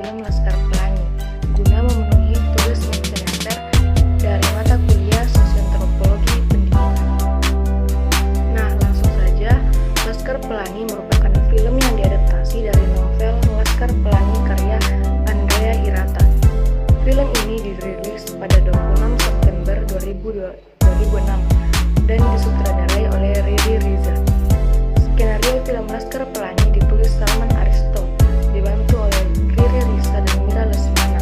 film Laskar Pelangi guna memenuhi tugas semester dari mata kuliah Sosiantropologi Pendidikan. Nah, langsung saja, Laskar Pelangi merupakan film yang diadaptasi dari novel Laskar Pelangi karya Andrea Hirata. Film ini dirilis pada 26 September 2006 dan disutradarai oleh Riri Riza. Skenario film Laskar Pelangi ditulis Salman Aristo, dibantu oleh Riri Riza dan Mira Lesmana.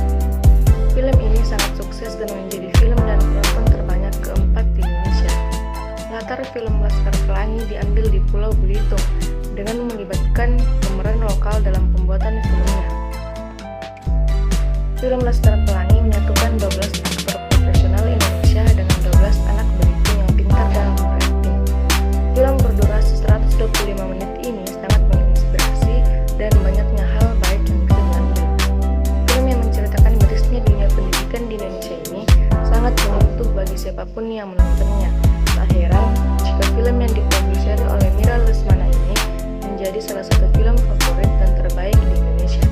Film ini sangat sukses dan menjadi film dan penonton terbanyak keempat di Indonesia. Latar film Laskar Pelangi diambil di Pulau Belitung dengan melibatkan pemeran lokal dalam pembuatan filmnya. Film Laskar Pelangi menyatukan 12 aktor profesional Indonesia dengan 12 anak Belitung yang pintar dalam berakting. Film berdurasi 125 menit ini sangat menginspirasi dan banyaknya hal baik yang bisa diambil. Film yang menceritakan mirisnya dunia pendidikan di Indonesia ini sangat menyentuh bagi siapapun yang menontonnya. Tak heran jika film yang diproduksi oleh Mira Lesmana ini menjadi salah satu film favorit dan terbaik di Indonesia.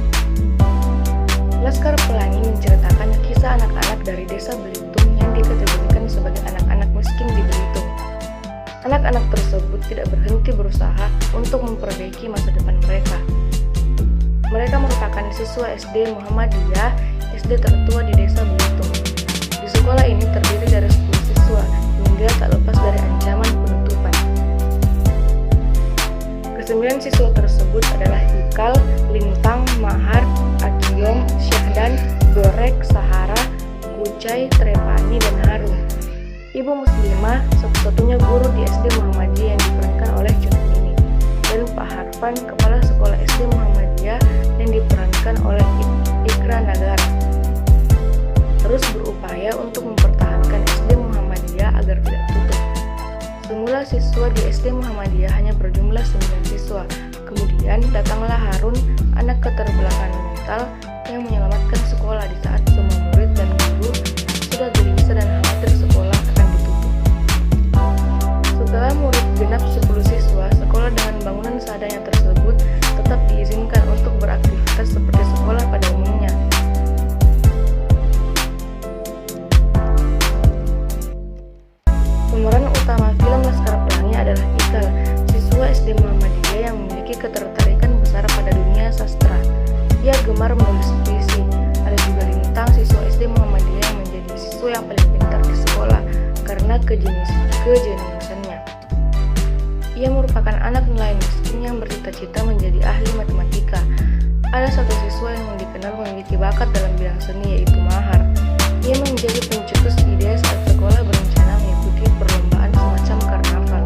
Laskar Pelangi menceritakan kisah anak-anak dari desa Belitung yang dikategorikan sebagai anak-anak miskin di Belitung. Anak-anak tersebut tidak berhenti berusaha untuk memperbaiki masa depan mereka. Mereka merupakan siswa SD Muhammadiyah, SD tertua di desa Belitung. Di sekolah ini terdiri dari 10 siswa, hingga tak lepas dari ancaman penutupan. Kesembilan siswa tersebut adalah Ikal, Lintang, Mahar, Akiyom, Syahdan, Dorek, Sahara, Kucai, Trepani, dan Harum. Ibu muslimah, satu-satunya guru di SD Muhammadiyah yang diperankan oleh Cut Mini, dan Pak Harfan, kepala sekolah SD Muhammadiyah yang diperankan oleh Ikra Nagara, terus berupaya untuk mempertahankan SD Muhammadiyah agar tidak tutup. Semula siswa di SD Muhammadiyah hanya berjumlah 9 siswa. Kemudian datanglah Harun, anak keterbelakangan mental yang menyelamatkan sekolah di saat semua murid dan guru sudah gelisah dan khawatir sekolah akan ditutup. Setelah murid genap 10 siswa, sekolah dengan bangunan seadanya tersebut tetap diizinkan untuk beraktivitas seperti sekolah pada umumnya. Pemeran utama film Laskar Pelangi adalah Ikal, siswa SD Muhammadiyah yang memiliki ketertarikan besar pada dunia sastra. Ia gemar menulis puisi. Ada juga Lintang, siswa SD Muhammadiyah yang menjadi siswa yang paling pintar di sekolah karena kejeniusannya. Ia merupakan anak nelayan miskin yang bercita-cita menjadi ahli matematika. Ada satu siswa yang dikenal memiliki bakat dalam bidang seni, yaitu Mahar. Ia menjadi pencetus ide saat sekolah berencana mengikuti perlombaan semacam karnaval.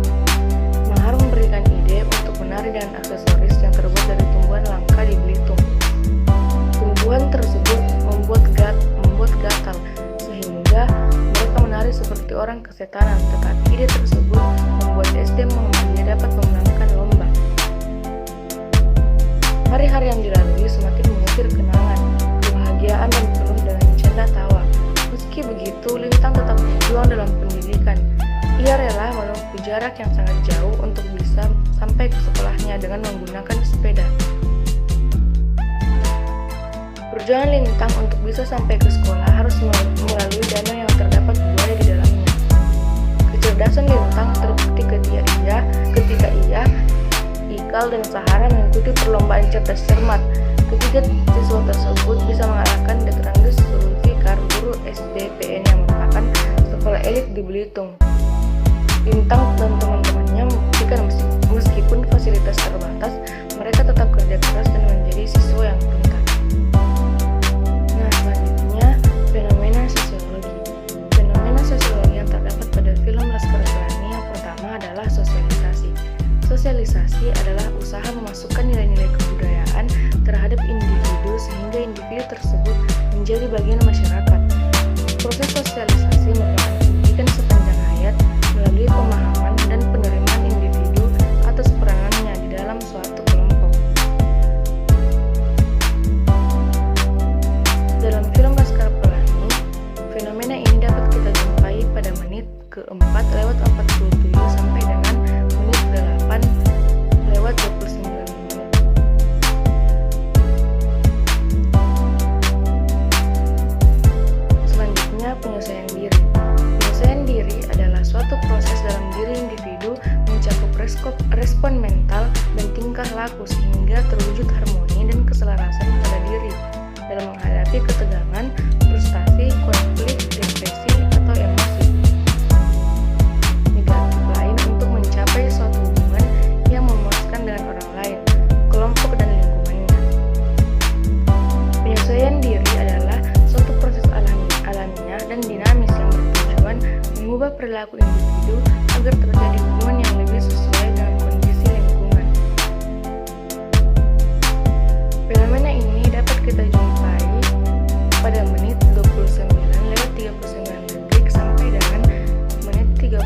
Mahar memberikan ide untuk menari dengan aksesoris yang terbuat dari tumbuhan langka di Belitung. Tumbuhan tersebut membuat gatal, sehingga mereka menari seperti orang kesetanan, tetapi ide tersebut membuat SD Muhammadiyah dapat memenangkan lomba. Hari-hari yang dilalui semakin mengukir kenangan, kebahagiaan, dan penuh dengan canda tawa. Meski begitu, Lintang tetap berjuang dalam pendidikan. Ia rela menempuh jarak yang sangat jauh untuk bisa sampai ke sekolahnya dengan menggunakan sepeda. Perjuangan Lintang untuk bisa sampai ke sekolah harus melalui danau yang terdapat buaya di dalamnya. Kecerdasan Lintang terbukti ketika ia, Ikal, dan Sahara mengikuti perlombaan cerdas cermat. Ketiga siswa tersebut bisa mengalahkan Detrandes Zulfikar, guru SDPN yang merupakan sekolah elit di Belitung. Lintang dan teman-temannya membuktikan meskipun fasilitas terbatas, mereka tetap kerja keras dan menjadi siswa yang pintar. Nah, selanjutnya, fenomena sosiologi. Fenomena sosiologi yang terdapat pada film Laskar Pelangi yang pertama adalah sosialisasi. Sosialisasi adalah usaha memasukkan nilai-nilai kebudayaan terhadap individu sehingga individu tersebut menjadi bagian masyarakat. Proses sosialisasi merupakan pendidikan sepanjang hayat melalui pemahaman dan penerimaan individu atas peranannya di dalam suatu kelompok. Dalam film Laskar Pelangi, fenomena ini dapat kita jumpai pada menit ke-4:47 sampai dengan menit 8:29 menit. sehingga terwujud harmoni dan keselarasan pada diri dalam menghadapi ketegangan, frustasi, konflik, depresi, atau emosi. Negatif lain untuk mencapai suatu hubungan yang memuaskan dengan orang lain, kelompok, dan lingkungannya. Penyesuaian diri adalah suatu proses alamiah dan dinamis yang bertujuan mengubah perilaku individu agar terjadi hubungan yang lebih sesuai dengan kondisi lingkungan. Fenomena ini dapat kita jumpai pada menit 29:39 sampai dengan menit 30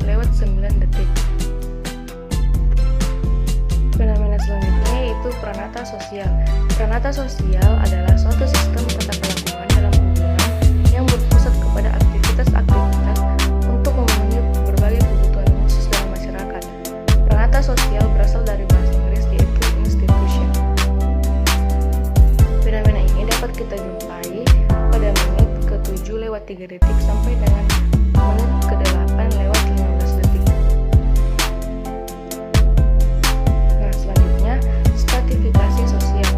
lewat 9 detik. Fenomena selanjutnya yaitu pranata sosial. Pranata sosial adalah suatu sistem tata kelakuan dalam hubungan yang berpusat kepada aktivitas-aktivitas untuk memenuhi berbagai kebutuhan khusus dalam masyarakat. Pranata sosial berasal dari bahasa Inggris yaitu institution. Fenomena ini dapat kita jumpai pada menit ke-7:03 sampai dengan menit ke-8:15 detik. Nah, selanjutnya stratifikasi sosial.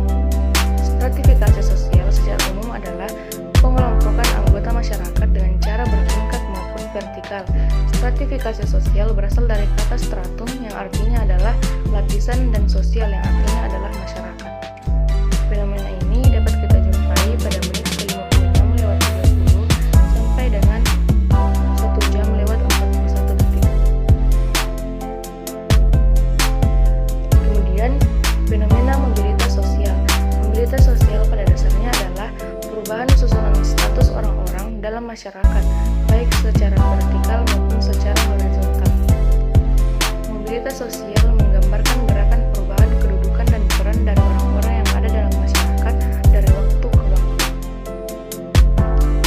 Stratifikasi sosial secara umum adalah pengelompokan anggota masyarakat dengan cara bertingkat maupun vertikal. Stratifikasi sosial berasal dari kata stratum yang artinya adalah lapisan dan sosial yang artinya adalah masyarakat. Fenomena ini dapat kita jumpai pada menit ke-56:30 sampai dengan 1 jam lewat 41 detik. Kemudian, fenomena mobilitas sosial. Mobilitas sosial pada dasarnya adalah perubahan susunan status orang-orang dalam masyarakat, baik secara vertikal maupun secara horizontal. Mobilitas sosial menggambarkan gerakan perubahan kedudukan dan peran dari orang-orang yang ada dalam masyarakat dari waktu ke waktu.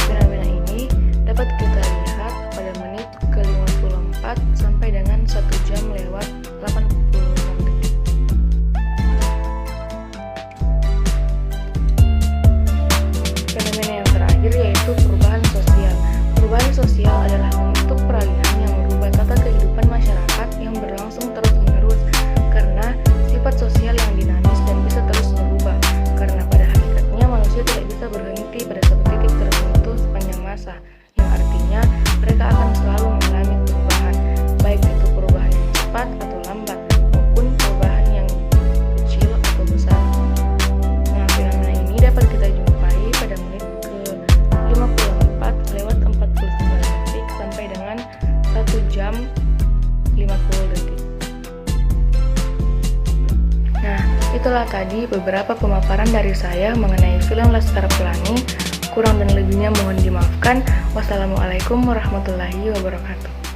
Fenomena ini dapat kita lihat pada menit ke-54 sampai dengan 1 jam lewat 86 detik. Fenomena yang terakhir yaitu perubahan sosial. Perubahan sosial adalah bentuk peralihan yang merubah tata kehidupan masyarakat yang berlangsung terus-menerus karena sifat sosial yang dinamis dan bisa terus berubah, karena pada hakikatnya manusia tidak bisa berhenti pada satu titik tertentu sepanjang masa, yang artinya mereka akan selalu mengalami perubahan, baik itu perubahan yang cepat atau lambat maupun perubahan yang kecil atau besar. Nah, fenomena ini dapat kita jumpai pada menit ke-54:49 sampai dengan 1 jam 50 detik. Nah, itulah tadi beberapa pemaparan dari saya mengenai film Laskar Pelangi. Kurang dan lebihnya mohon dimaafkan. Wassalamualaikum warahmatullahi wabarakatuh.